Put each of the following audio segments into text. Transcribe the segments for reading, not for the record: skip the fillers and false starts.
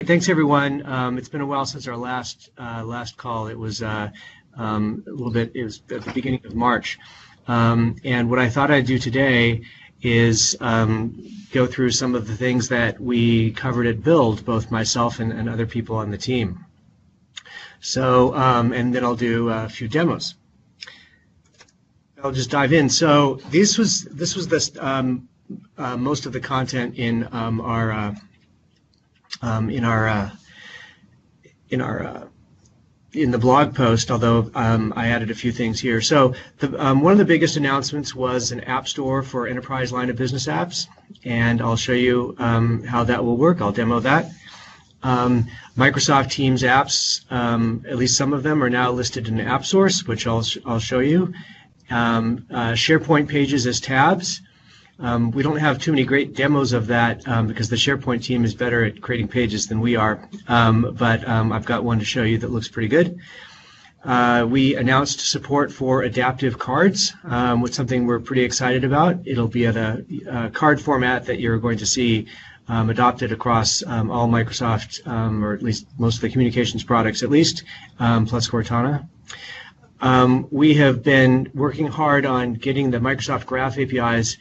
Thanks, everyone. It's been a while since our last call. It was a little bit. It was at the beginning of March, and what I thought I'd do today is go through some of the things that we covered at Build, both myself and other people on the team. So, and then I'll do a few demos. I'll just dive in. So this was most of the content in in the blog post, although I added a few things here. So one of the biggest announcements was an app store for enterprise line of business apps, and I'll show you how that will work. I'll demo that. Microsoft Teams apps, at least some of them, are now listed in AppSource, which I'll show you. SharePoint pages as tabs. We don't have too many great demos of that because the SharePoint team is better at creating pages than we are, but I've got one to show you that looks pretty good. We announced support for adaptive cards, which is something we're pretty excited about. It'll be at a card format that you're going to see adopted across all Microsoft, or at least most of the communications products at least, plus Cortana. We have been working hard on getting the Microsoft Graph APIs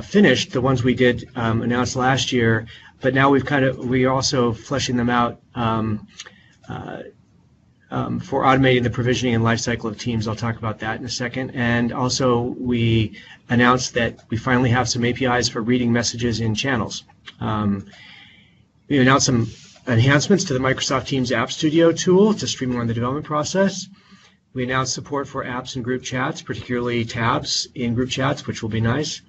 finished, the ones we did announce last year, but now we're also fleshing them out for automating the provisioning and lifecycle of Teams. I'll talk about that in a second. And also we announced that we finally have some APIs for reading messages in channels. We announced some enhancements to the Microsoft Teams App Studio tool to streamline the development process. We announced support for apps and group chats, particularly tabs in group chats, which will be nice.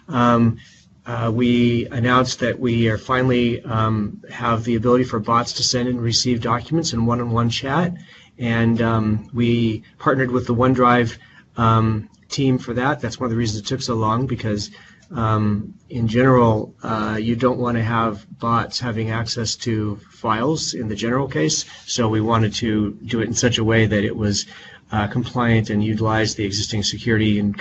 We announced that we are finally have the ability for bots to send and receive documents in one-on-one chat, and we partnered with the OneDrive team for that. That's one of the reasons it took so long, because in general, you don't want to have bots having access to files in the general case, so we wanted to do it in such a way that it was compliant and utilized the existing security and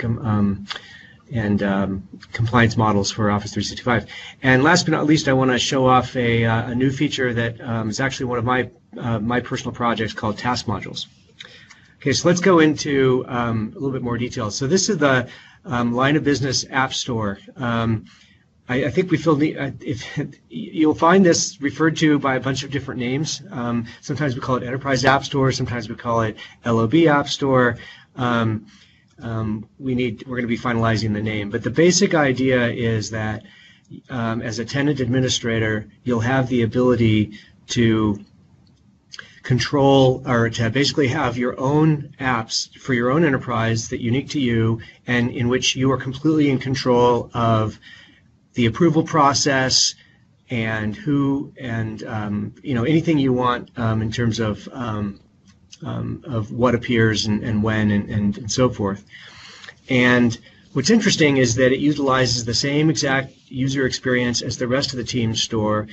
compliance models for Office 365. And last but not least, I want to show off a new feature that is actually one of my personal projects called Task Modules. Okay, so let's go into a little bit more detail. So this is the line of business app store. I think we feel if you'll find this referred to by a bunch of different names. Sometimes we call it Enterprise App Store. Sometimes we call it LOB App Store. We're going to be finalizing the name, but the basic idea is that as a tenant administrator, you'll have the ability to control, or to basically have your own apps for your own enterprise that are unique to you, and in which you are completely in control of the approval process and anything you want in terms of what appears and when and so forth. And what's interesting is that it utilizes the same exact user experience as the rest of the Teams store.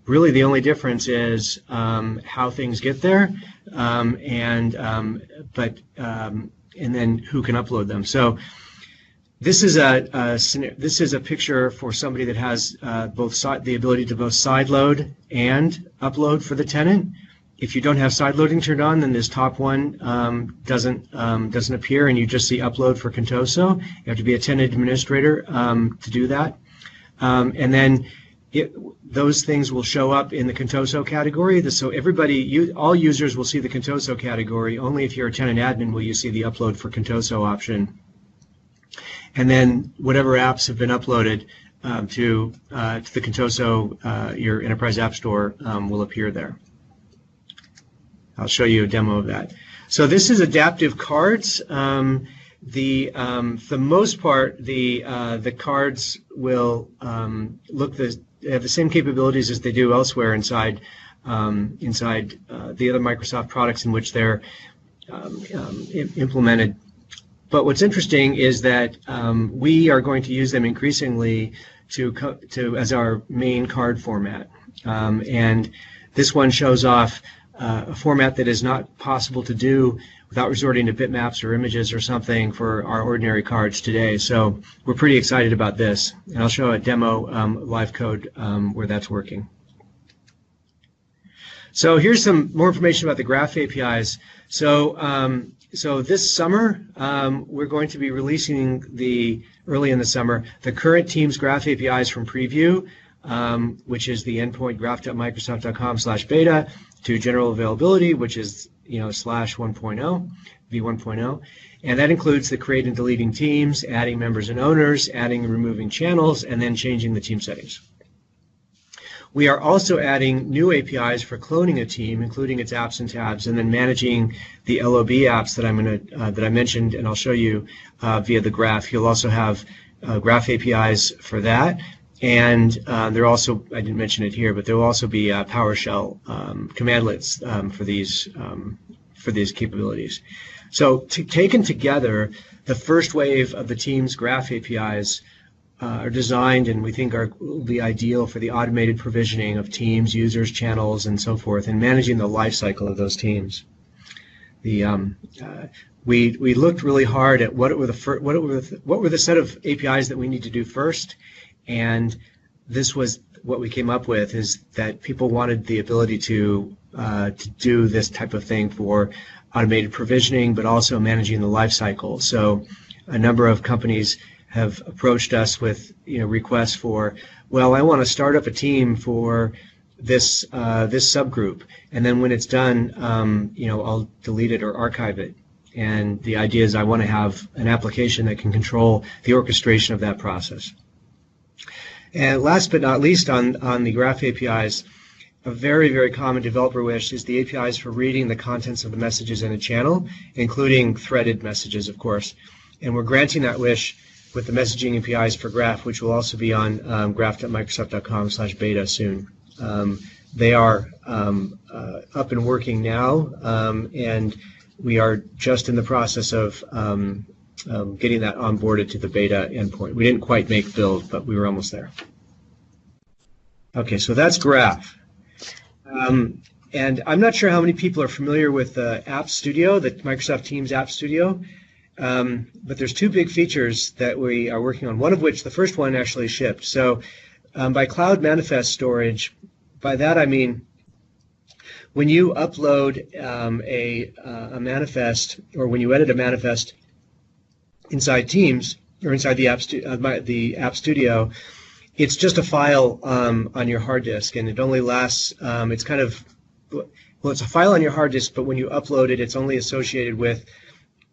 Really, the only difference is how things get there, and then who can upload them. So this is a picture for somebody that has the ability to both sideload and upload for the tenant. If you don't have sideloading turned on, then this top one doesn't appear, and you just see upload for Contoso. You have to be a tenant administrator to do that, and then those things will show up in the Contoso category. So all users will see the Contoso category. Only if you're a tenant admin will you see the upload for Contoso option. And then whatever apps have been uploaded to the Contoso, your Enterprise App Store, will appear there. I'll show you a demo of that. So this is adaptive cards. For the most part, the cards will have the same capabilities as they do elsewhere inside the other Microsoft products in which they're implemented. But what's interesting is that we are going to use them increasingly as our main card format. And this one shows off a format that is not possible to do without resorting to bitmaps or images or something for our ordinary cards today. So we're pretty excited about this, and I'll show a demo live code where that's working. So here's some more information about the Graph APIs. So so this summer, we're going to be releasing early in the summer, the current Teams Graph APIs from preview, which is the endpoint graph.microsoft.com/beta, to general availability, which is /1.0, v1.0, and that includes the create and deleting teams, adding members and owners, adding and removing channels, and then changing the team settings. We are also adding new APIs for cloning a team, including its apps and tabs, and then managing the LOB apps that I mentioned, and I'll show you via the graph. You'll also have Graph APIs for that, and there also, I didn't mention it here, but there will also be PowerShell commandlets for these capabilities. So taken together, the first wave of the Teams Graph APIs are designed and we think will be ideal for the automated provisioning of teams, users, channels, and so forth, and managing the life cycle of those teams. We looked really hard at what were the set of APIs that we need to do first, and this was what we came up with, is that people wanted the ability to do this type of thing for automated provisioning, but also managing the life cycle. So a number of companies have approached us with requests for, well, I want to start up a team for this subgroup, and then when it's done, I'll delete it or archive it. And the idea is I want to have an application that can control the orchestration of that process. And last but not least, on the Graph APIs, a very, very common developer wish is the APIs for reading the contents of the messages in a channel, including threaded messages, of course. And we're granting that wish with the messaging APIs for Graph, which will also be on graph.microsoft.com/beta soon. They are up and working now, and we are just in the process of getting that onboarded to the beta endpoint. We didn't quite make build, but we were almost there. Okay, so that's Graph. And I'm not sure how many people are familiar with App Studio, the Microsoft Teams App Studio. But there's two big features that we are working on, one of which, the first one, actually shipped. So by cloud manifest storage, by that I mean when you upload a manifest, or when you edit a manifest inside Teams or inside the App Studio, it's just a file on your hard disk, and it only lasts, it's kind of, well, it's a file on your hard disk, but when you upload it, it's only associated with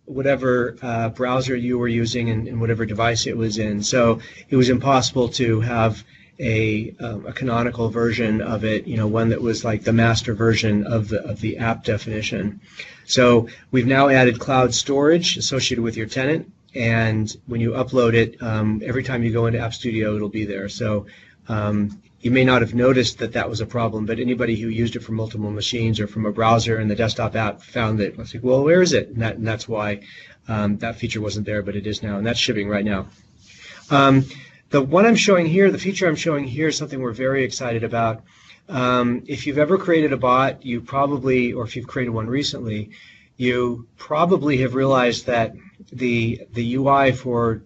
whatever browser you were using and whatever device it was in. So it was impossible to have a canonical version of it, one that was like the master version of the app definition. So we've now added cloud storage associated with your tenant, and when you upload it, every time you go into App Studio, it'll be there. So you may not have noticed that that was a problem, but anybody who used it for multiple machines or from a browser and the desktop app found that, it's like, well, where is it? And that's why that feature wasn't there, but it is now, and that's shipping right now. The one I'm showing here, the feature I'm showing here, is something we're very excited about. If you've ever created a bot, you probably, or if you've created one recently, you probably have realized that the UI for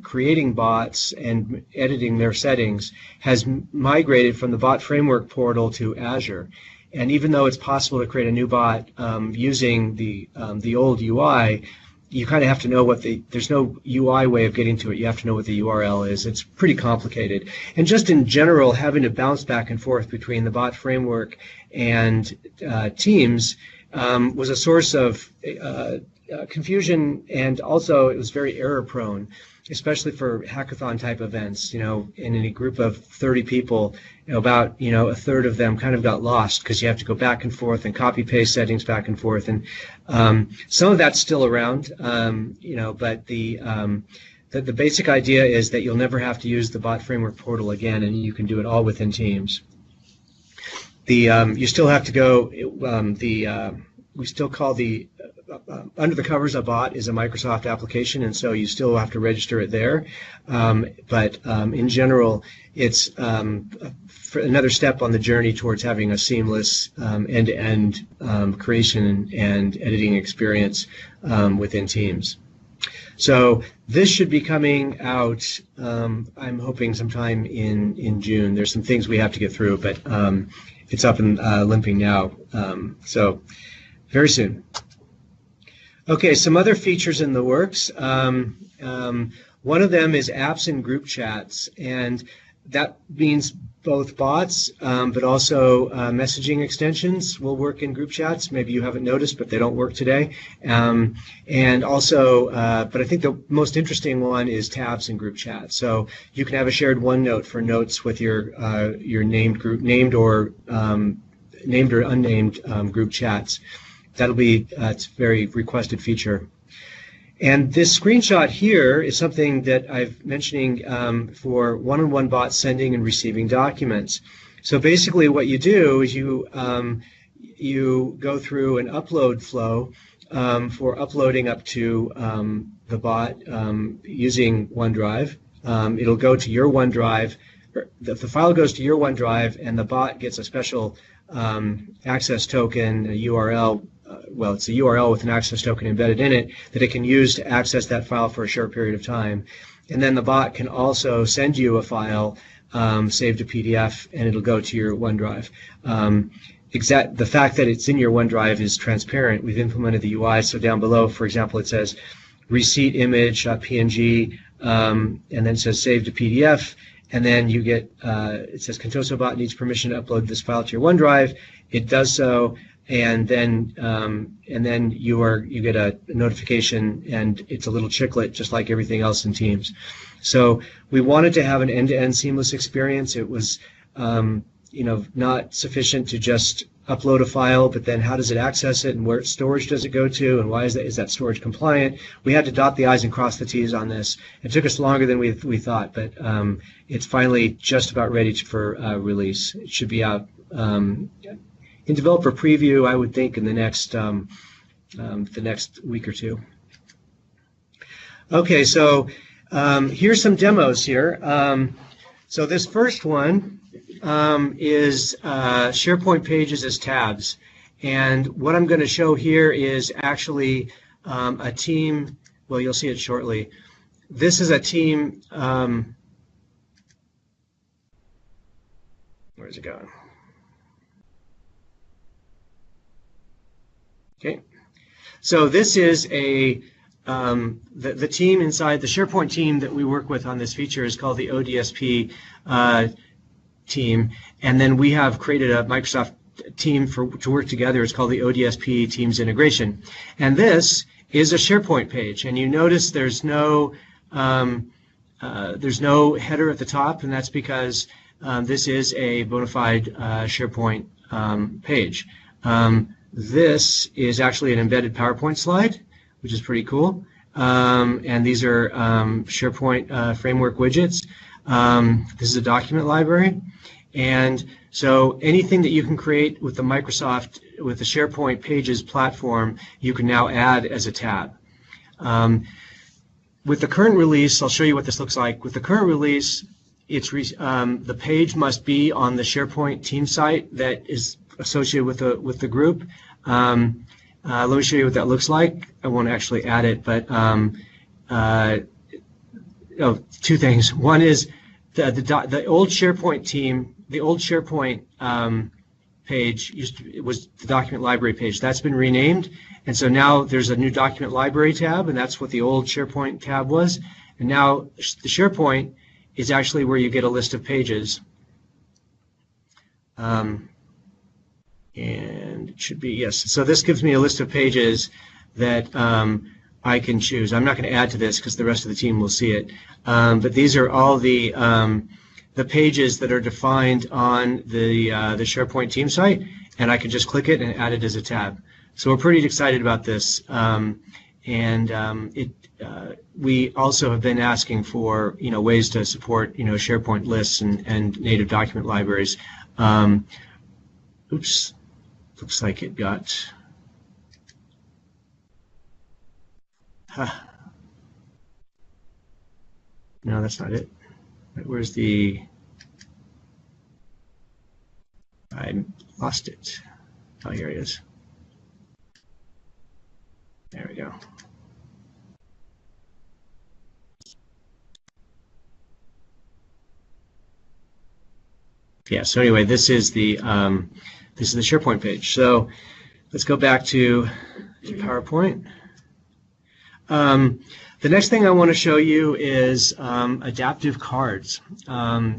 creating bots and editing their settings has migrated from the bot framework portal to Azure. And even though it's possible to create a new bot using the old UI, you kind of have to know there's no UI way of getting to it. You have to know what the URL is. It's pretty complicated. And just in general, having to bounce back and forth between the bot framework and Teams was a source of confusion, and also it was very error prone, especially for hackathon type events. In a group of 30 people, about a third of them kind of got lost because you have to go back and forth and copy paste settings back and forth, and some of that's still around, but the basic idea is that you'll never have to use the bot framework portal again, and you can do it all within Teams. You still have to go we still call the under the covers, a bot is a Microsoft application, and so you still have to register it there. But in general, it's another step on the journey towards having a seamless end-to-end creation and editing experience within Teams. So this should be coming out, I'm hoping sometime in June. There's some things we have to get through, but it's up and limping now. So very soon. Okay, some other features in the works. One of them is apps and group chats, and that means both bots, but also messaging extensions will work in group chats. Maybe you haven't noticed, but they don't work today. And also, but I think the most interesting one is tabs in group chat. So you can have a shared OneNote for notes with your named group, named or unnamed group chats. That'll be it's a very requested feature. And this screenshot here is something that I've mentioning for one-on-one bot sending and receiving documents. So basically what you do is you go through an upload flow for uploading up to the bot using OneDrive. It'll go to your OneDrive. The file goes to your OneDrive, and the bot gets a special access token, a URL. Well, it's a URL with an access token embedded in it that it can use to access that file for a short period of time. And then the bot can also send you a file saved to PDF, and it'll go to your OneDrive. The fact that it's in your OneDrive is transparent. We've implemented the UI, so down below, for example, it says receipt image PNG, and then it says save to PDF, and then you get it says Contoso bot needs permission to upload this file to your OneDrive. It does so. And then you get a notification, and it's a little chiclet just like everything else in Teams. So we wanted to have an end-to-end seamless experience. It was not sufficient to just upload a file, but then how does it access it, and where storage does it go to, and why is that storage compliant? We had to dot the I's and cross the T's on this. It took us longer than we thought, but it's finally just about ready for release. It should be out in developer preview, I would think, in the next week or two. Okay, so here's some demos here. So this first one is SharePoint pages as tabs. And what I'm going to show here is actually a team, well, you'll see it shortly. This is a team, where's it going? Okay, so this is the team inside the SharePoint team that we work with on this feature is called the ODSP team, and then we have created a Microsoft team to work together. It's called the ODSP Teams Integration, and this is a SharePoint page. And you notice there's no header at the top, and that's because this is a bona fide SharePoint page. This is actually an embedded PowerPoint slide, which is pretty cool. And these are SharePoint framework widgets. This is a document library. And so anything that you can create with the SharePoint Pages platform, you can now add as a tab. With the current release, I'll show you what this looks like. With the current release, the page must be on the SharePoint team site that is associated with the group. Let me show you what that looks like. I won't actually add it, but two things. One is the old SharePoint team. The old SharePoint page it was the document library page. That's been renamed, and so now there's a new document library tab, and that's what the old SharePoint tab was. And now the SharePoint is actually where you get a list of pages. And it should be, yes. So this gives me a list of pages that I can choose. I'm not going to add to this because the rest of the team will see it. But these are all the pages that are defined on the SharePoint team site, and I can just click it and add it as a tab. So we're pretty excited about this. We also have been asking for ways to support SharePoint lists and native document libraries. Oops, looks like it got No, that's not it. Where's the... I lost it. Oh, here it is. There we go. Yeah, so anyway, this is the SharePoint page. So let's go back to PowerPoint. The next thing I want to show you is adaptive cards.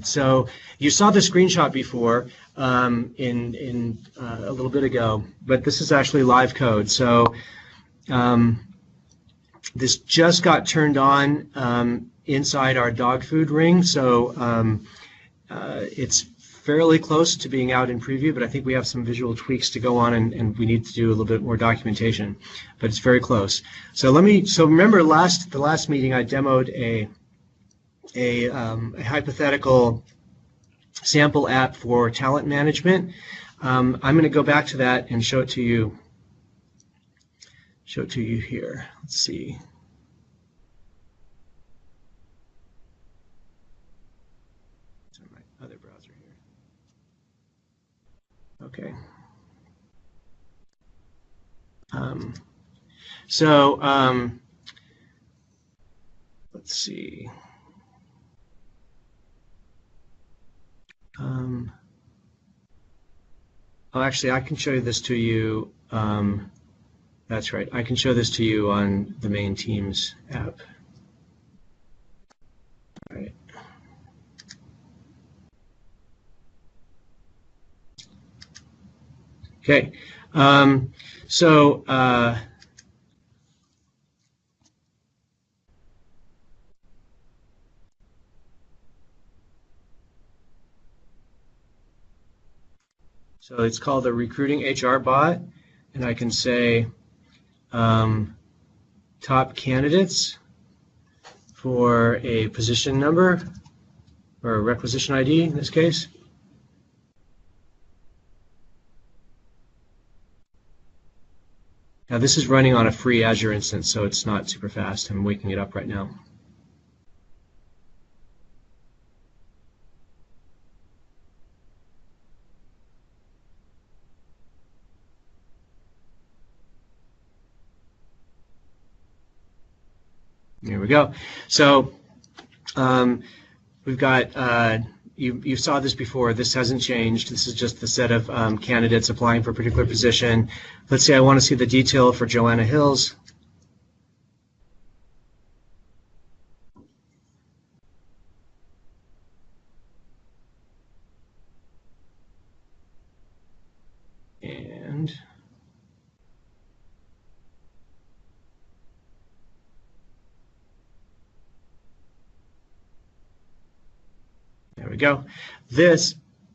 So you saw the screenshot before in a little bit ago, but this is actually live code. So this just got turned on inside our dog food ring. So it's fairly close to being out in preview, but I think we have some visual tweaks to go on, and we need to do a little bit more documentation, but it's very close. So remember the last meeting I demoed a hypothetical sample app for talent management. I'm going to go back to that and show it to you here. Let's see. It's on my other browser here. Okay. Let's see. Oh, actually, I can show this to you. That's right. I can show this to you on the main Teams app. All right. Okay. So it's called a recruiting HR bot, and I can say top candidates for a position number or a requisition ID in this case. Now this is running on a free Azure instance, so it's not super fast. I'm waking it up right now. Here we go. So we've got, you saw this before. This hasn't changed. This is just the set of candidates applying for a particular position. Let's say I want to see the detail for Joanna Hills. And there we go. This,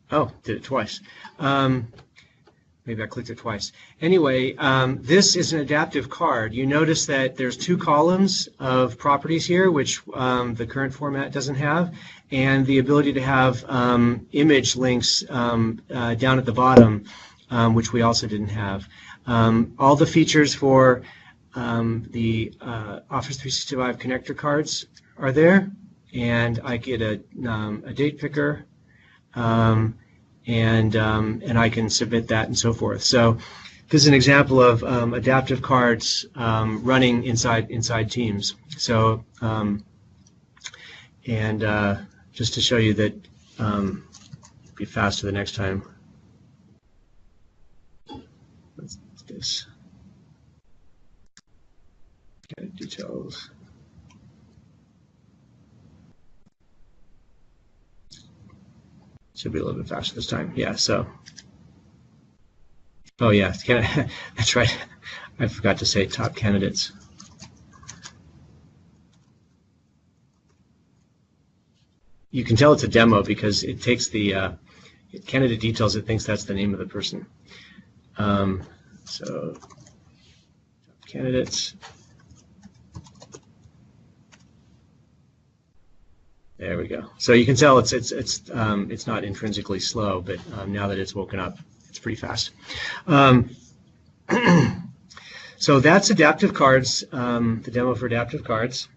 oh, did it twice. Maybe I clicked it twice. Anyway, this is an adaptive card. You notice that there's two columns of properties here, which the current format doesn't have, and the ability to have image links down at the bottom, which we also didn't have. All the features for the Office 365 connector cards are there, and I get a date picker, and I can submit that and so forth. So this is an example of adaptive cards running inside Teams. So just to show you that be faster the next time. What's this? Okay, details. Should be a little bit faster this time. Yeah, so. Oh, yeah, that's right. I forgot to say top candidates. You can tell it's a demo because it takes the candidate details. It thinks that's the name of the person. So, top candidates. There we go. So you can tell it's not intrinsically slow, but now that it's woken up, it's pretty fast. So that's adaptive cards, the demo for adaptive cards.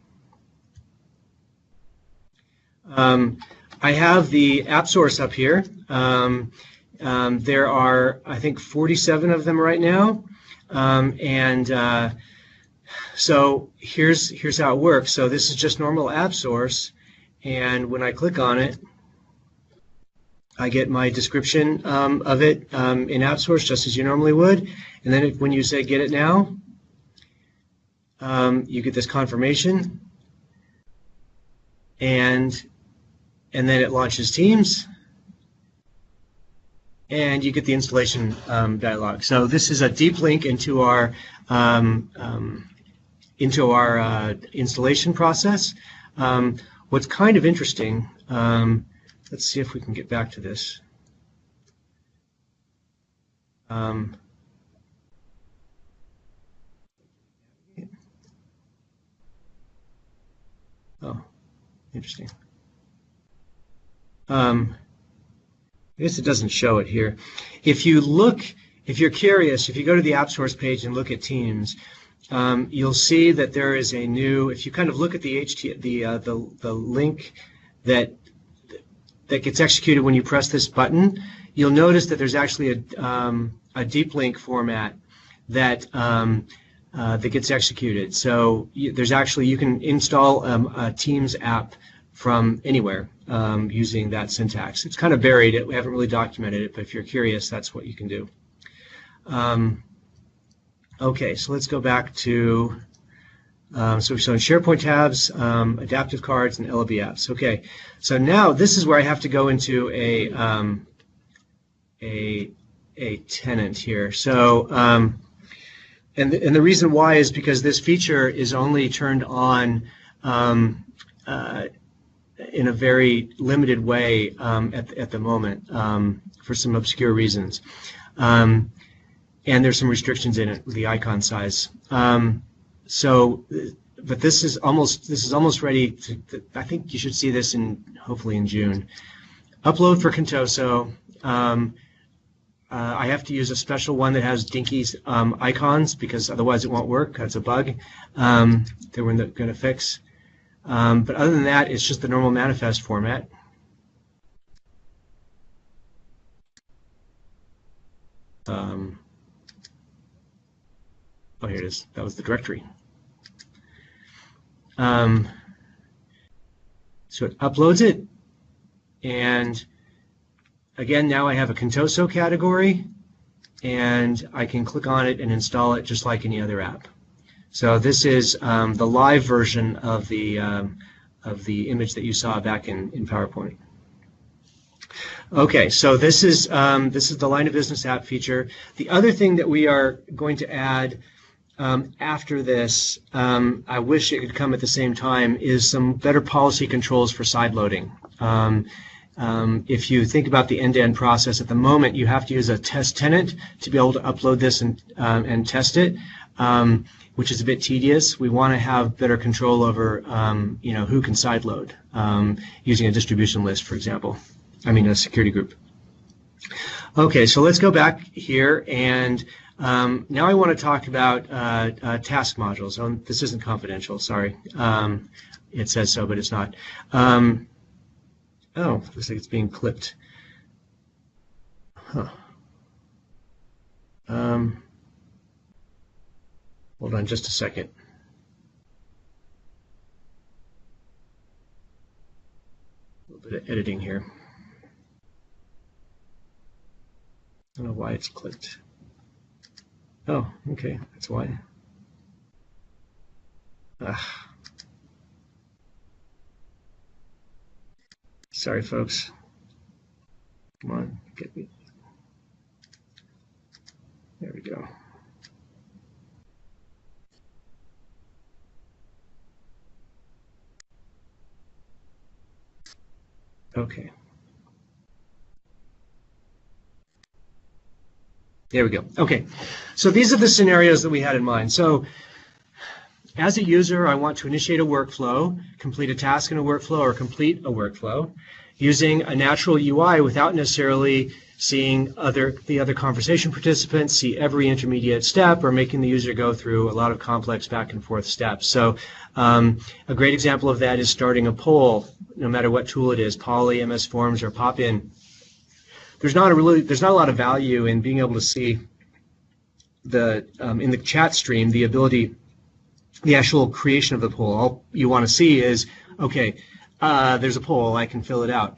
I have the app source up here. There are, I think, 47 of them right now. So here's how it works. So this is just normal app source, and when I click on it, I get my description of it in app source, just as you normally would. And then when you say get it now, you get this confirmation, and then it launches Teams, and you get the installation dialog. So this is a deep link into our installation process. What's kind of interesting, let's see if we can get back to this. Oh, interesting. I guess it doesn't show it here. If you're curious, if you go to the App Source page and look at Teams, you'll see that there is a new. If you kind of look at the link that gets executed when you press this button, you'll notice that there's actually a deep link format that gets executed. So there's actually, you can install a Teams app from anywhere using that syntax. It's kind of buried. We haven't really documented it, but if you're curious, that's what you can do. Okay, so let's go back to, so in SharePoint tabs, adaptive cards, and LOB apps. Okay, so now this is where I have to go into a tenant here. So, and the reason why is because this feature is only turned on in a very limited way at the moment for some obscure reasons. And there's some restrictions in it with the icon size. But this is almost ready to, I think you should see this hopefully in June. Upload for Contoso. I have to use a special one that has dinky icons because otherwise it won't work. That's a bug that we're going to fix. But other than that, it's just the normal manifest format. Oh, here it is. That was the directory. So it uploads it, and again, now I have a Contoso category, and I can click on it and install it just like any other app. So this is the live version of the image that you saw back in PowerPoint. Okay, so this is the line of business app feature. The other thing that we are going to add after this, I wish it could come at the same time, is some better policy controls for side loading. If you think about the end-to-end process, at the moment you have to use a test tenant to be able to upload this and test it, which is a bit tedious. We want to have better control over who can side load using a distribution list, for example. I mean a security group. Okay, so let's go back here, and now I want to talk about task modules. Oh, this isn't confidential, sorry. It says so, but it's not. Oh, looks like it's being clipped. Huh. Hold on just a second. A little bit of editing here. I don't know why it's clicked. Oh, okay, that's why. Sorry, folks. Come on, get me. There we go. Okay. There we go. Okay, so these are the scenarios that we had in mind. So as a user, I want to initiate a workflow, complete a task in a workflow, or complete a workflow using a natural UI without necessarily seeing the other conversation participants, see every intermediate step, or making the user go through a lot of complex back and forth steps. So a great example of that is starting a poll, no matter what tool it is, Poly, MS Forms, or Pop-in. There's not a lot of value in being able to see in the chat stream the actual creation of the poll. All you want to see is, okay, there's a poll, I can fill it out.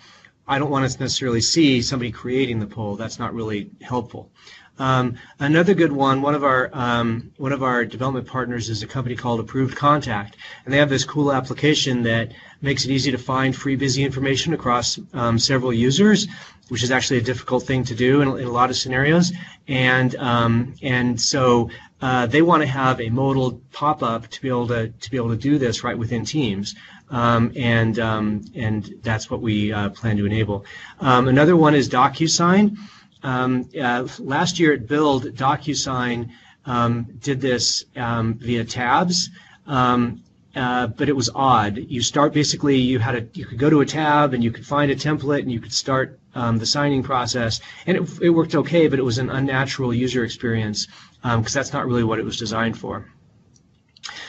I don't want to necessarily see somebody creating the poll. That's not really helpful. Another good one of our development partners is a company called Approved Contact, and they have this cool application that makes it easy to find free busy information across several users, which is actually a difficult thing to do in a lot of scenarios. And so they want to have a modal pop-up to be able to do this right within Teams. And that's what we plan to enable. Another one is DocuSign. Last year at Build, DocuSign did this via tabs, but it was odd. You could go to a tab and you could find a template and you could start the signing process, and it worked okay, but it was an unnatural user experience because that's not really what it was designed for.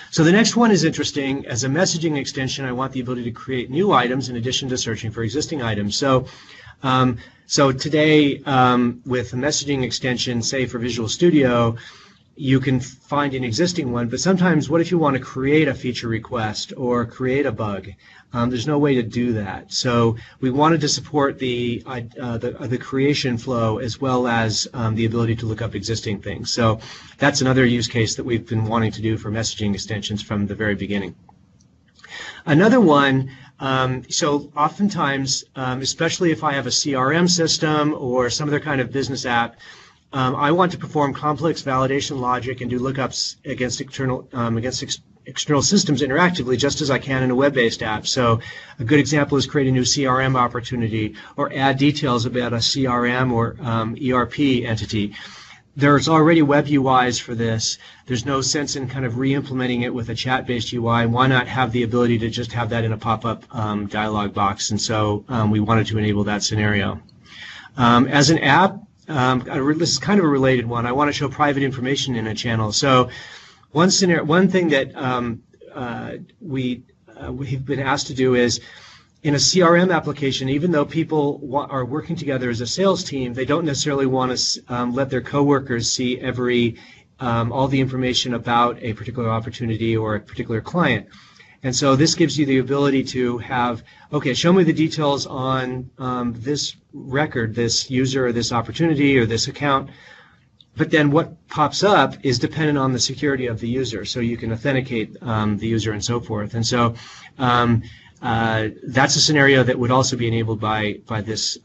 So the next one is interesting. As a messaging extension, I want the ability to create new items in addition to searching for existing items. So today, with a messaging extension, say for Visual Studio, you can find an existing one, but sometimes what if you want to create a feature request or create a bug? There's no way to do that. So we wanted to support the creation flow as well as the ability to look up existing things. So that's another use case that we've been wanting to do for messaging extensions from the very beginning. Another one, so oftentimes, especially if I have a CRM system or some other kind of business app, I want to perform complex validation logic and do lookups against external systems interactively, just as I can in a web-based app. So a good example is create a new CRM opportunity or add details about a CRM or ERP entity. There's already web UIs for this. There's no sense in kind of re-implementing it with a chat-based UI. Why not have the ability to just have that in a pop-up dialog box? And so we wanted to enable that scenario. As an app, this is kind of a related one. I want to show private information in a channel. So one thing that we've been asked to do is, in a CRM application, even though people are working together as a sales team, they don't necessarily want to let their coworkers see all the information about a particular opportunity or a particular client. And so this gives you the ability to have, okay, show me the details on this record, this user, or this opportunity, or this account. But then what pops up is dependent on the security of the user, so you can authenticate the user and so forth. And so that's a scenario that would also be enabled by this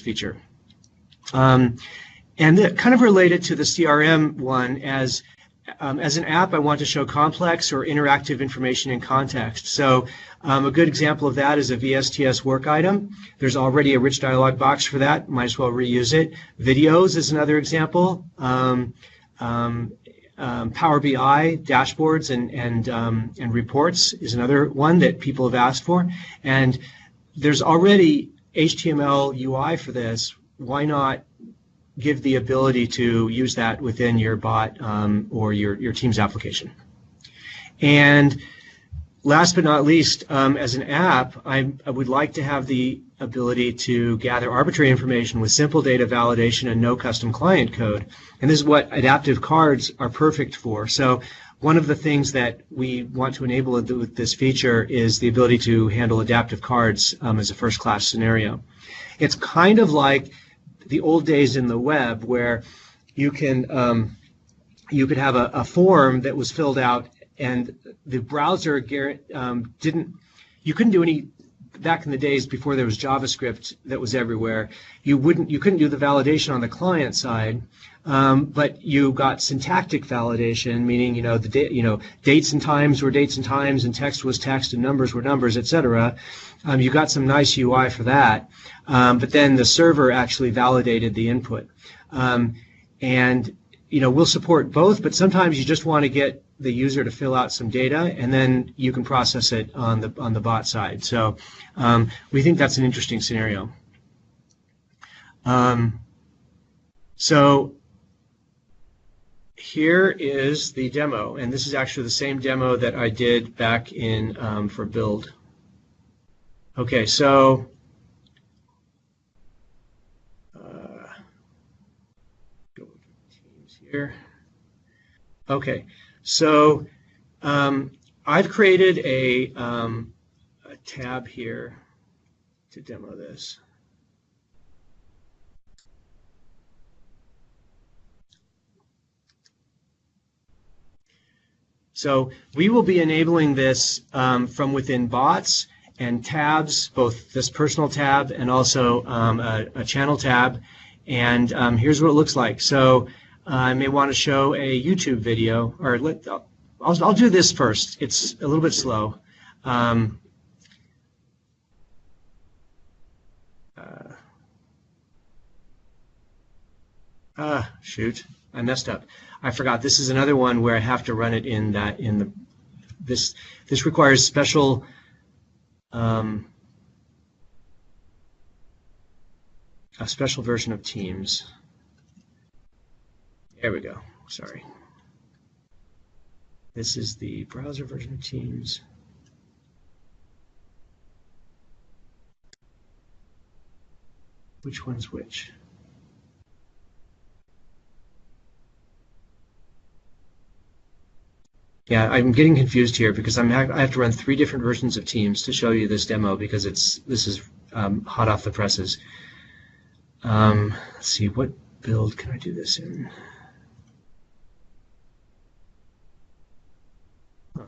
feature. And kind of related to the CRM one, as an app, I want to show complex or interactive information in context. So a good example of that is a VSTS work item. There's already a rich dialog box for that. Might as well reuse it. Videos is another example. Power BI dashboards and reports is another one that people have asked for. And there's already HTML UI for this. Why not give the ability to use that within your bot or your Teams application? And last but not least, as an app, I would like to have the ability to gather arbitrary information with simple data validation and no custom client code. And this is what adaptive cards are perfect for. So one of the things that we want to enable with this feature is the ability to handle adaptive cards as a first-class scenario. It's kind of like the old days in the web where you could have a form that was filled out and the browser you couldn't do any, back in the days before there was JavaScript that was everywhere, you couldn't do the validation on the client side, but you got syntactic validation, meaning dates and times were dates and times, and text was text, and numbers were numbers, etc. You got some nice UI for that, but then the server actually validated the input, and we'll support both, but sometimes you just want to get the user to fill out some data, and then you can process it on the bot side. So we think that's an interesting scenario. So here is the demo, and this is actually the same demo that I did back in for build. Okay, so go to Teams here. Okay, so I've created a tab here to demo this. So we will be enabling this from within bots and tabs, both this personal tab and also a channel tab. And here's what it looks like. So I may want to show a YouTube video, or I'll do this first. It's a little bit slow. Shoot, I messed up. I forgot. This is another one where I have to run it in this requires special a special version of Teams. There we go. Sorry. This is the browser version of Teams. Which one's which? Yeah, I'm getting confused here because I have to run 3 different versions of Teams to show you this demo because this is hot off the presses. Let's see, what build can I do this in? Huh.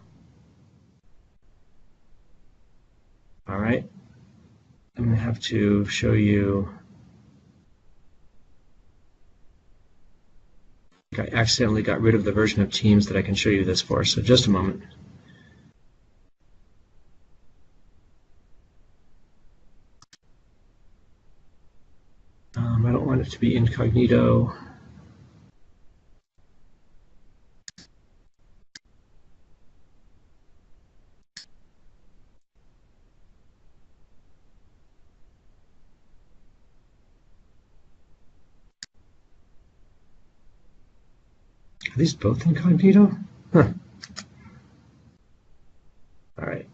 All right, I'm going to have to show you. I accidentally got rid of the version of Teams that I can show you this for, so just a moment. I don't want it to be incognito. Are these both incognito? Huh. All right.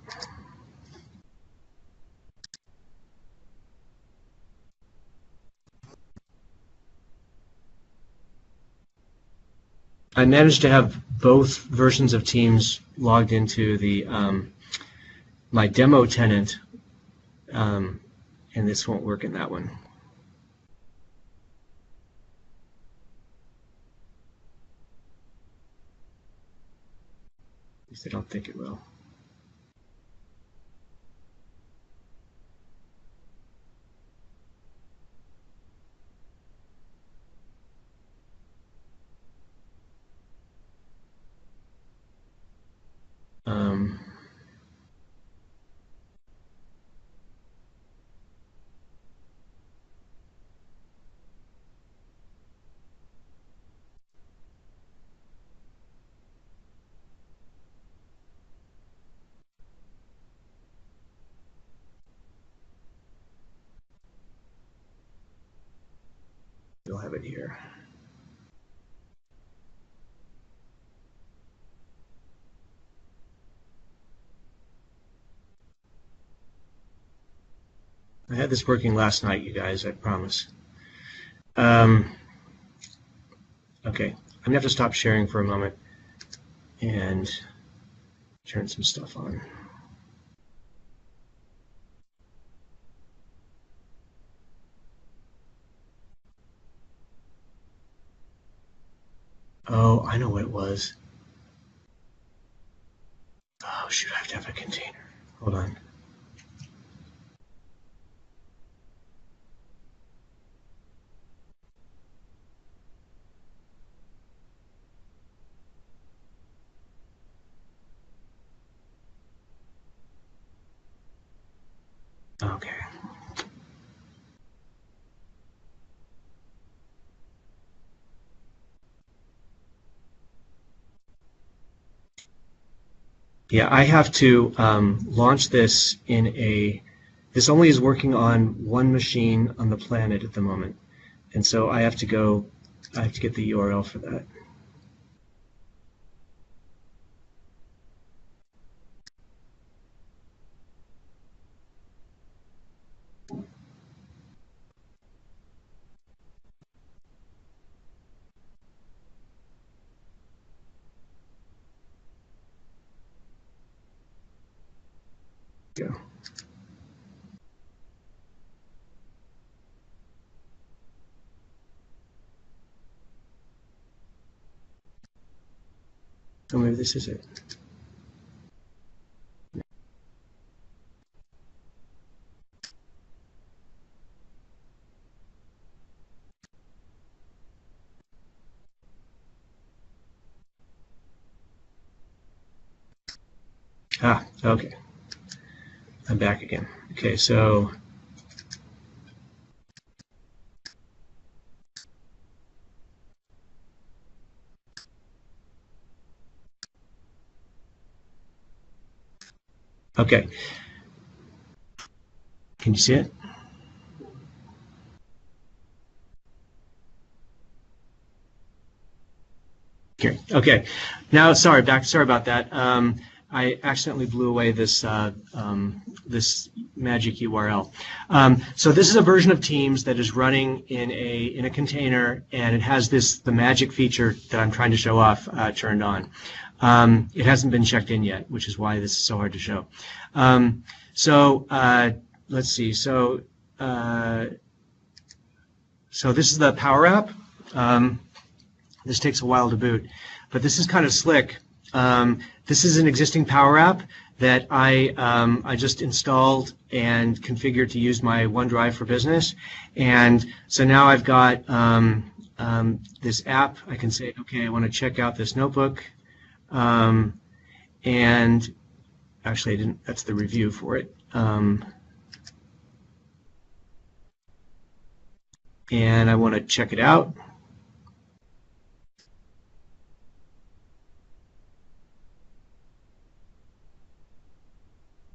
I managed to have both versions of Teams logged into the my demo tenant, and this won't work in that one. At least I don't think it will. You'll have it here. I had this working last night, you guys, I promise. Okay, I'm going to have to stop sharing for a moment and turn some stuff on. Oh, I know what it was. Oh, shoot, I have to have a container. Hold on. Okay. Yeah, I have to launch this in this only is working on one machine on the planet at the moment. And so I have to get the URL for that. Go. Oh, maybe this is it. Ah, okay. I'm back again. Okay, so okay. Can you see it? Okay. Okay. Now, sorry about that. I accidentally blew away this this magic URL. So this is a version of Teams that is running in a container, and it has the magic feature that I'm trying to show off turned on. It hasn't been checked in yet, which is why this is so hard to show. Let's see. So this is the Power App. This takes a while to boot, but this is kind of slick. This is an existing Power App that I just installed and configured to use my OneDrive for Business. And so now I've got this app. I can say, okay, I want to check out this notebook. And actually, I didn't. That's the review for it. And I want to check it out.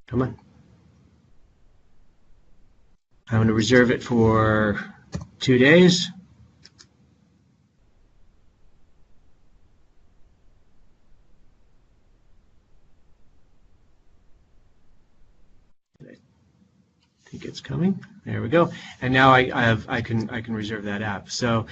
Come on. I'm going to reserve it for 2 days. I think it's coming. There we go. And now I can reserve that app. So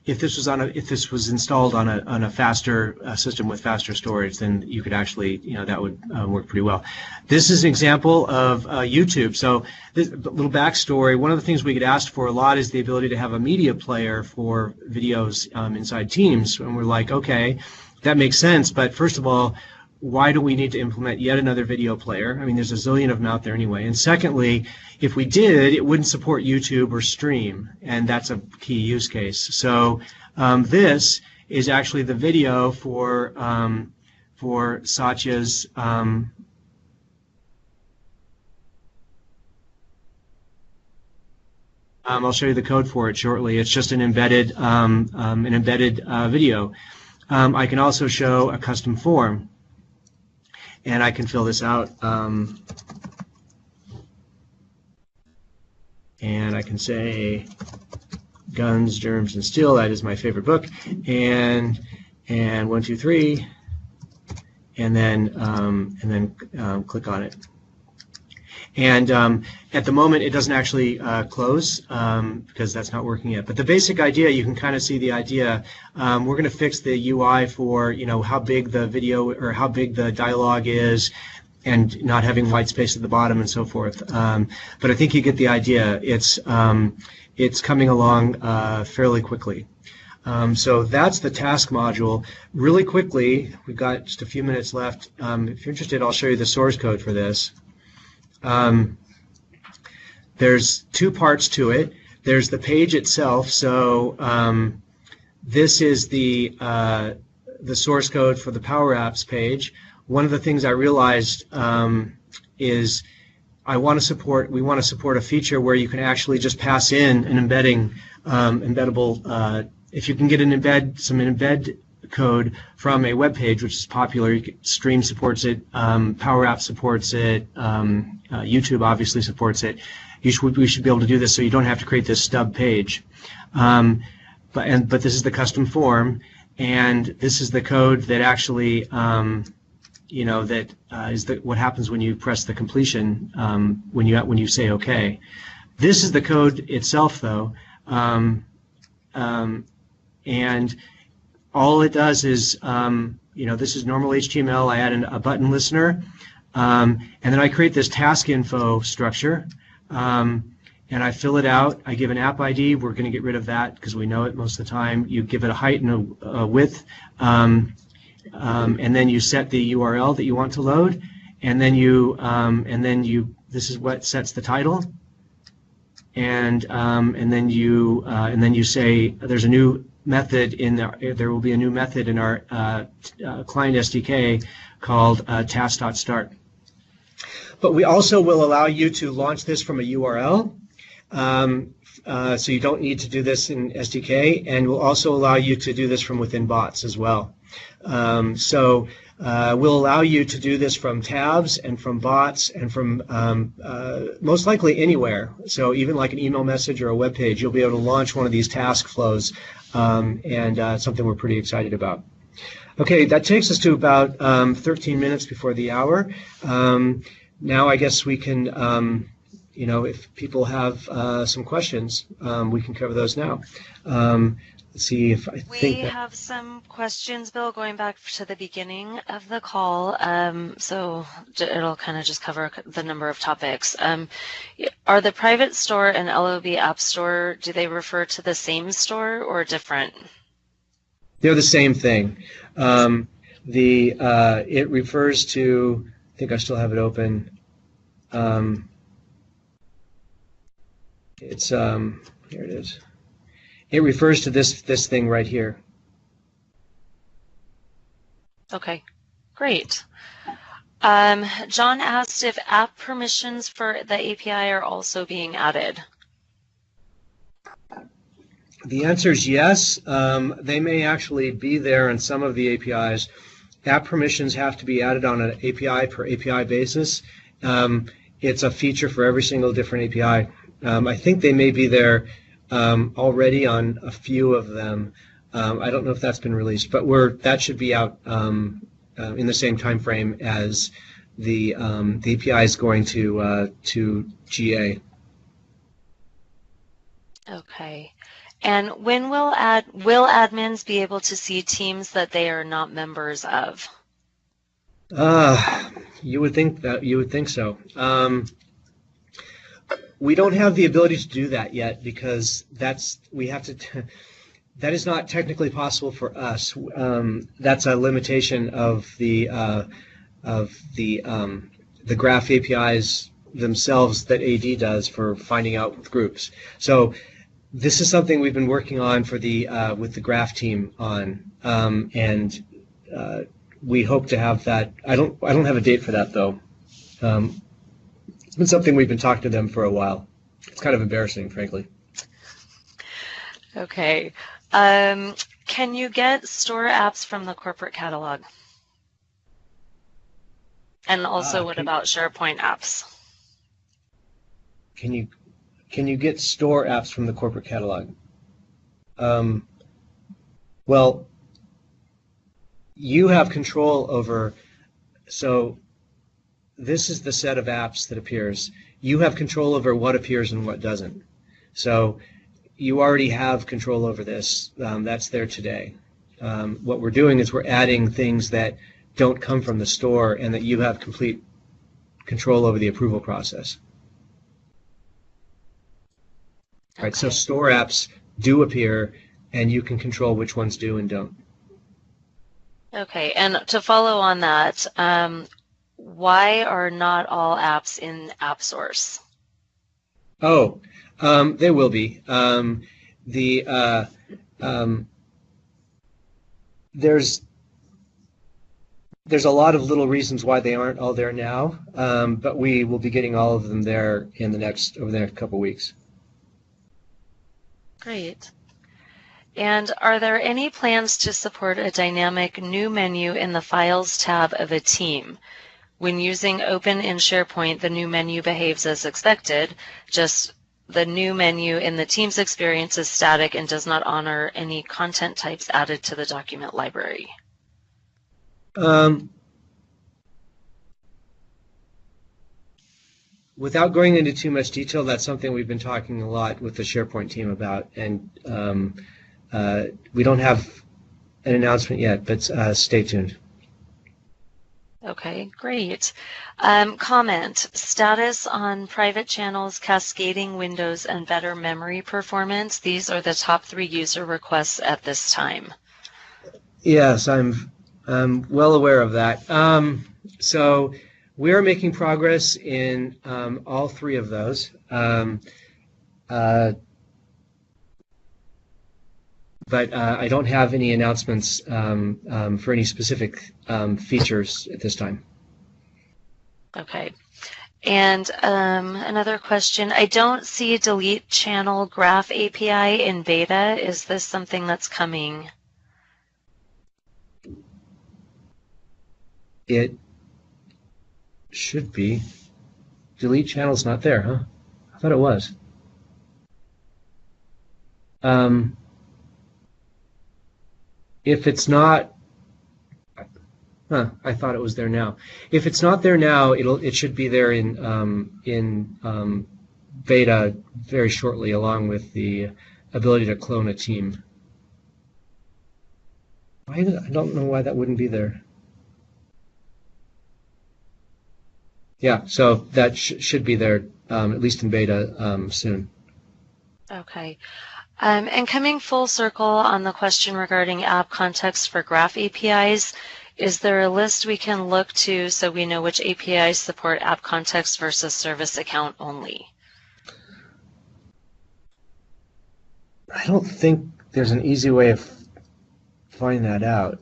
if this was installed on a faster system with faster storage, then you could actually, that would work pretty well. This is an example of YouTube. So this little backstory. One of the things we get asked for a lot is the ability to have a media player for videos inside Teams. And we're like, okay, that makes sense. But first of all, why do we need to implement yet another video player? I mean, there's a zillion of them out there anyway. And secondly, if we did, it wouldn't support YouTube or Stream, and that's a key use case. So this is actually the video for Satya's I'll show you the code for it shortly. It's just an embedded video. I can also show a custom form. And I can fill this out, and I can say Guns, Germs, and Steel. That is my favorite book. And 1, 2, 3, and then click on it. And at the moment, it doesn't actually close because that's not working yet. But the basic idea, you can kind of see the idea. We're going to fix the UI for how big the video or how big the dialogue is, and not having white space at the bottom and so forth. But I think you get the idea. It's coming along fairly quickly. So that's the task module. Really quickly, we've got just a few minutes left. If you're interested, I'll show you the source code for this. There's 2 parts to it. There's the page itself. So this is the source code for the Power Apps page. One of the things I realized is we want to support a feature where you can actually just pass in an embedding, embeddable. If you can get some embed code from a web page, which is popular. Stream supports it, Power App supports it, YouTube obviously supports it, we should be able to do this so you don't have to create this stub page. But this is the custom form, and this is the code that actually is what happens when you press the completion when you say OK. This is the code itself, though, and all it does is this is normal HTML. I add a button listener, and then I create this task info structure. And I fill it out. I give an app ID. We're going to get rid of that because we know it most of the time. You give it a height and a width, and then you set the URL that you want to load, and then this is what sets the title, and then you say there's a new method in there will be a new method in our client SDK called task.start. But we also will allow you to launch this from a URL. So you don't need to do this in SDK, and we'll also allow you to do this from within bots as well. We'll allow you to do this from tabs and from bots and from most likely anywhere. So even like an email message or a web page, you'll be able to launch one of these task flows, and something we're pretty excited about. Okay, that takes us to about 13 minutes before the hour. Now I guess we can if people have some questions, we can cover those now. Let's see if I think we have some questions, Bill, going back to the beginning of the call. So it'll kind of just cover the number of topics. Are the private store and LOB App Store, do they refer to the same store or different? They're the same thing. It refers to, I think I still have it open. It's here it is. It refers to this thing right here. Okay, great. John asked if app permissions for the API are also being added. The answer is yes. They may actually be there in some of the APIs. App permissions have to be added on an API per API basis. It's a feature for every single different API. I think they may be there already on a few of them. I don't know if that's been released, but that should be out in the same time frame as the API is going to GA. Okay. And when will admins be able to see teams that they are not members of? You would think so. We don't have the ability to do that yet because that is not technically possible for us. That's a limitation of the graph APIs themselves that AD does for finding out with groups. So this is something we've been working on for with the graph team on, and we hope to have that. I don't have a date for that though. It's been something we've been talking to them for a while. It's kind of embarrassing, frankly. Okay. Can you get store apps from the corporate catalog? And also, what about SharePoint apps? Can you get store apps from the corporate catalog? Well, you have control over. So this is the set of apps that appears. You have control over what appears and what doesn't. So you already have control over this. That's there today. What we're doing is we're adding things that don't come from the store and that you have complete control over the approval process. Okay. Right, so store apps do appear, and you can control which ones do and don't. Okay, and to follow on that, why are not all apps in AppSource? Oh, they will be. There's a lot of little reasons why they aren't all there now, but we will be getting all of them there over the next couple of weeks. Great. And are there any plans to support a dynamic new menu in the Files tab of a team? When using Open in SharePoint, the new menu behaves as expected, just the new menu in the Teams experience is static and does not honor any content types added to the document library. Without going into too much detail, that's something we've been talking a lot with the SharePoint team about, and we don't have an announcement yet, but stay tuned. Okay, great. Comment, status on private channels, cascading windows, and better memory performance. These are the top 3 user requests at this time. Yes, I'm well aware of that. So we are making progress in all 3 of those. But I don't have any announcements for any specific features at this time. Okay. And another question, I don't see delete channel graph API in beta. Is this something that's coming? It should be. Delete channel's not there, huh? I thought it was. If it's not, I thought it was there now. If it's not there now, it should be there in beta very shortly, along with the ability to clone a team. I don't know why that wouldn't be there. Yeah, so that should be there, at least in beta, soon. Okay. And coming full circle on the question regarding app context for graph APIs, is there a list we can look to so we know which APIs support app context versus service account only? I don't think there's an easy way of finding that out.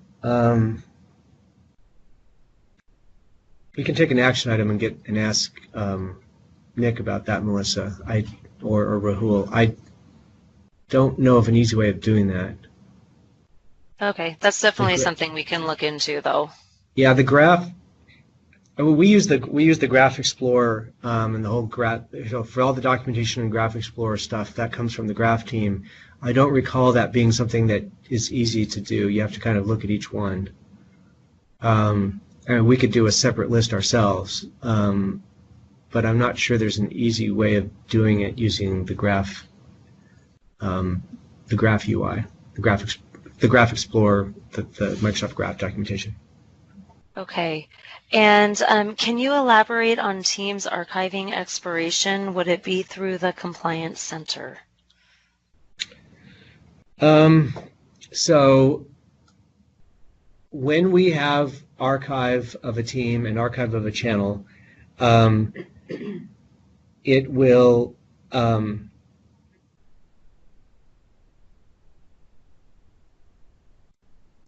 We can take an action item and ask Nick about that, Melissa, or Rahul. I don't know of an easy way of doing that. Okay, that's definitely something we can look into, though. Yeah, the graph. We use the Graph Explorer and the whole graph. For all the documentation and Graph Explorer stuff, that comes from the Graph team. I don't recall that being something that is easy to do. You have to kind of look at each one. And we could do a separate list ourselves, but I'm not sure there's an easy way of doing it using the Graph UI, the Graph Explorer, the Microsoft Graph documentation. Okay. And can you elaborate on Teams archiving expiration? Would it be through the Compliance Center? So when we have archive of a team and archive of a channel, it will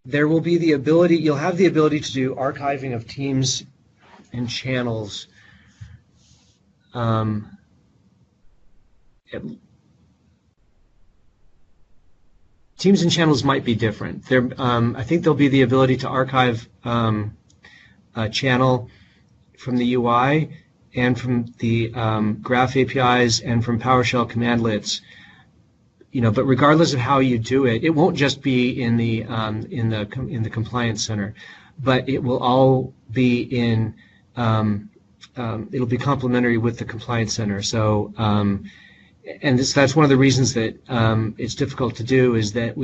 there will be the ability, you'll have the ability to do archiving of teams and channels teams and channels might be different. I think there'll be the ability to archive a channel from the UI and from the Graph APIs and from PowerShell commandlets. But regardless of how you do it, it won't just be in the Compliance Center, but it will all be in. It'll be complementary with the Compliance Center. So, and that's one of the reasons that it's difficult to do is that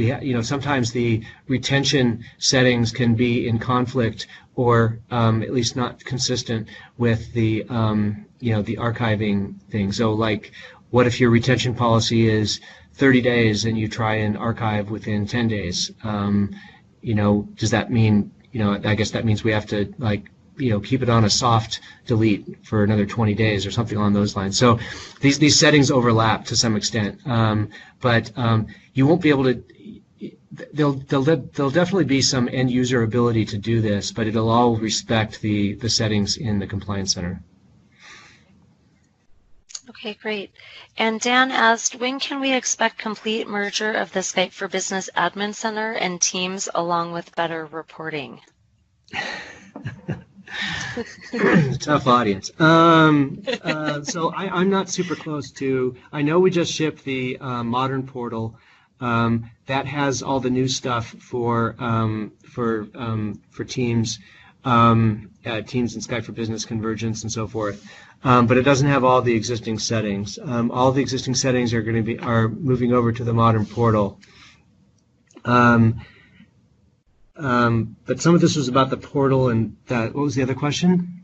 sometimes the retention settings can be in conflict or at least not consistent with the the archiving thing. So, like, what if your retention policy is 30 days and you try and archive within 10 days? Does that mean, I guess that means we have to keep it on a soft delete for another 20 days or something along those lines. So these settings overlap to some extent, but you won't be able to. There'll definitely be some end user ability to do this, but it'll all respect the settings in the Compliance Center. Okay, great. And Dan asked, when can we expect complete merger of the Skype for Business Admin Center and Teams along with better reporting? Tough audience. So I'm not super close to. I know we just shipped the modern portal that has all the new stuff for Teams, Teams and Skype for Business convergence and so forth. But it doesn't have all the existing settings. All the existing settings are going to are moving over to the modern portal. But some of this was about the portal and that. What was the other question?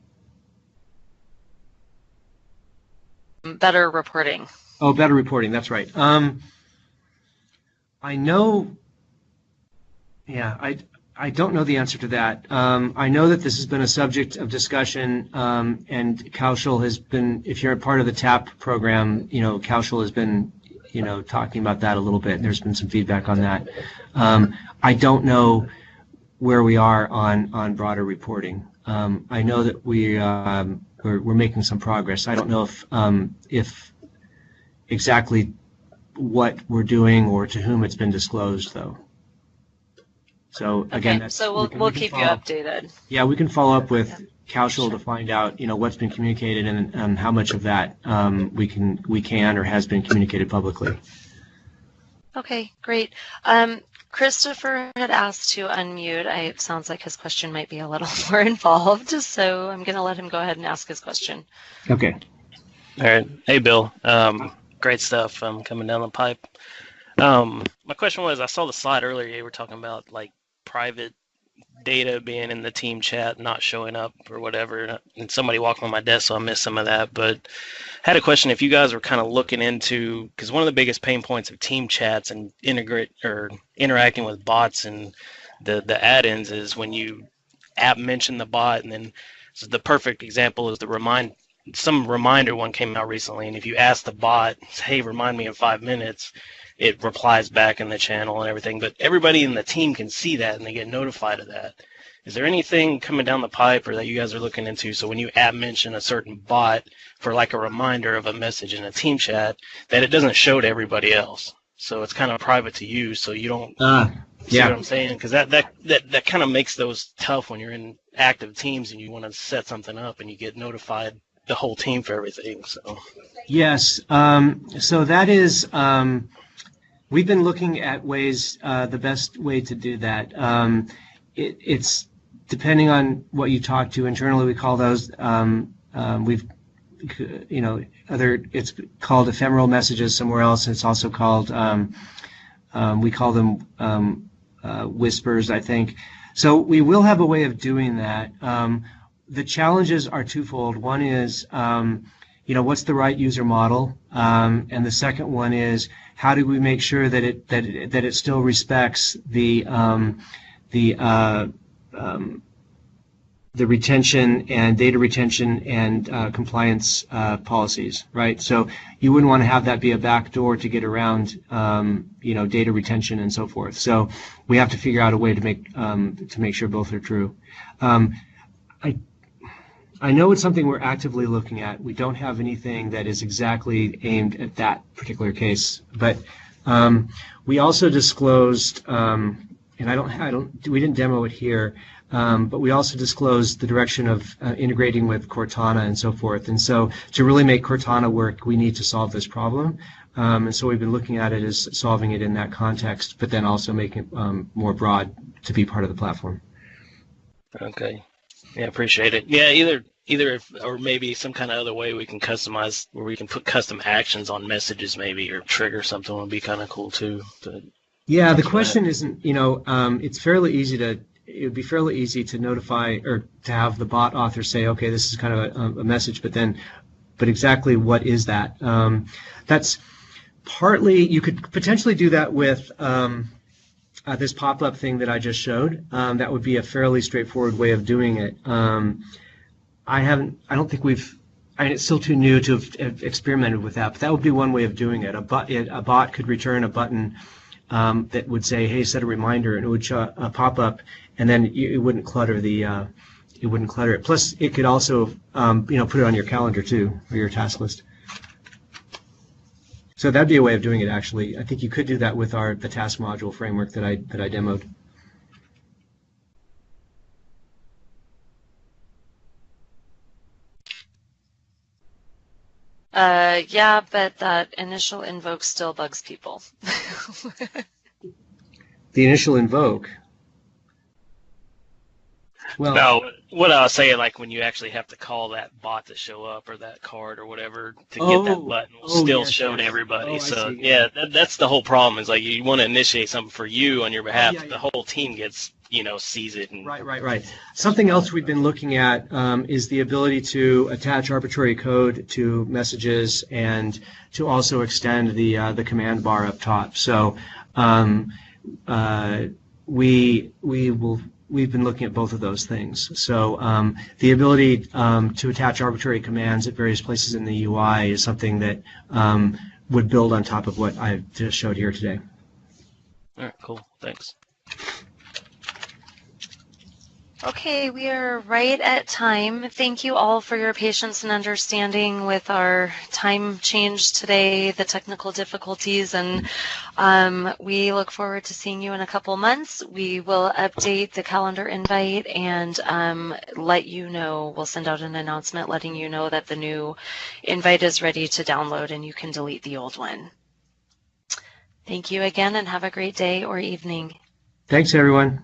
Better reporting. Oh, better reporting. That's right. I know. Yeah, I don't know the answer to that. I know that this has been a subject of discussion, and Kaushal has been. If you're a part of the TAP program, Kaushal has been, talking about that a little bit. There's been some feedback on that. I don't know where we are on broader reporting. I know that we're making some progress. I don't know if exactly what we're doing or to whom it's been disclosed, though. So again, okay, so we'll keep you updated. Yeah, we can follow up with Kaushal to find out, what's been communicated and how much of that we can or has been communicated publicly. Okay, great. Christopher had asked to unmute. It sounds like his question might be a little more involved, so I'm going to let him go ahead and ask his question. Okay. All right. Hey, Bill. Great stuff coming down the pipe. My question was, I saw the slide earlier. You were talking about like private data being in the team chat, not showing up or whatever. And somebody walked on my desk, so I missed some of that. But I had a question if you guys were kind of looking into, because one of the biggest pain points of team chats and interacting with bots and the add-ins is when you app mention the bot, and then so the perfect example is some reminder one came out recently, and if you ask the bot, hey, remind me in 5 minutes, it replies back in the channel and everything, but everybody in the team can see that and they get notified of that. Is there anything coming down the pipe or that you guys are looking into so when you app mention a certain bot for like a reminder of a message in a team chat that it doesn't show to everybody else? So it's kind of private to you, so you don't see what I'm saying? Because that kind of makes those tough when you're in active teams and you want to set something up and you get notified the whole team for everything. So yes, so that is we've been looking at ways, the best way to do that. It's depending on what you talk to internally. We call those it's called ephemeral messages somewhere else. It's also called we call them whispers, I think. So we will have a way of doing that. The challenges are twofold. One is, what's the right user model, and the second one is how do we make sure that it still respects the retention and data retention and compliance policies, right? So you wouldn't want to have that be a backdoor to get around, data retention and so forth. So we have to figure out a way to make sure both are true. I know it's something we're actively looking at. We don't have anything that is exactly aimed at that particular case, but we also disclosed, and we didn't demo it here, but we also disclosed the direction of integrating with Cortana and so forth. And so to really make Cortana work, we need to solve this problem. And so we've been looking at it as solving it in that context, but then also making it more broad to be part of the platform. Okay. Yeah, appreciate it. Yeah, either or maybe some kind of other way we can customize where we can put custom actions on messages maybe or trigger something would be kind of cool too. Yeah, the question isn't, it's fairly easy it would be fairly easy to notify or to have the bot author say, okay, this is kind of a message, but exactly what is that? That's partly, you could potentially do that with this pop-up thing that I just showed. That would be a fairly straightforward way of doing it. I don't think it's still too new to have experimented with that, but that would be one way of doing it. A bot could return a button that would say, hey, set a reminder, and it would show a pop-up, and then it wouldn't clutter it. Plus, it could also, put it on your calendar too, or your task list. So that'd be a way of doing it, actually. I think you could do that with the task module framework that I demoed. Yeah, but that initial invoke still bugs people. The initial invoke. Well, No, what I was saying, like when you actually have to call that bot to show up or that card or whatever to get that button will still yes, show to yes. everybody. Oh, I So see. yeah, that's the whole problem. Is like you want to initiate something for you on your behalf, yeah, the whole team gets sees it and Right. Something else we've been looking at is the ability to attach arbitrary code to messages and to also extend the command bar up top. So we've been looking at both of those things. So the ability to attach arbitrary commands at various places in the UI is something that would build on top of what I just showed here today. All right, cool. Thanks. Okay, we are right at time. Thank you all for your patience and understanding with our time change today, the technical difficulties, and we look forward to seeing you in a couple months. We will update the calendar invite and let you know. We'll send out an announcement letting you know that the new invite is ready to download and you can delete the old one. Thank you again and have a great day or evening. Thanks, everyone.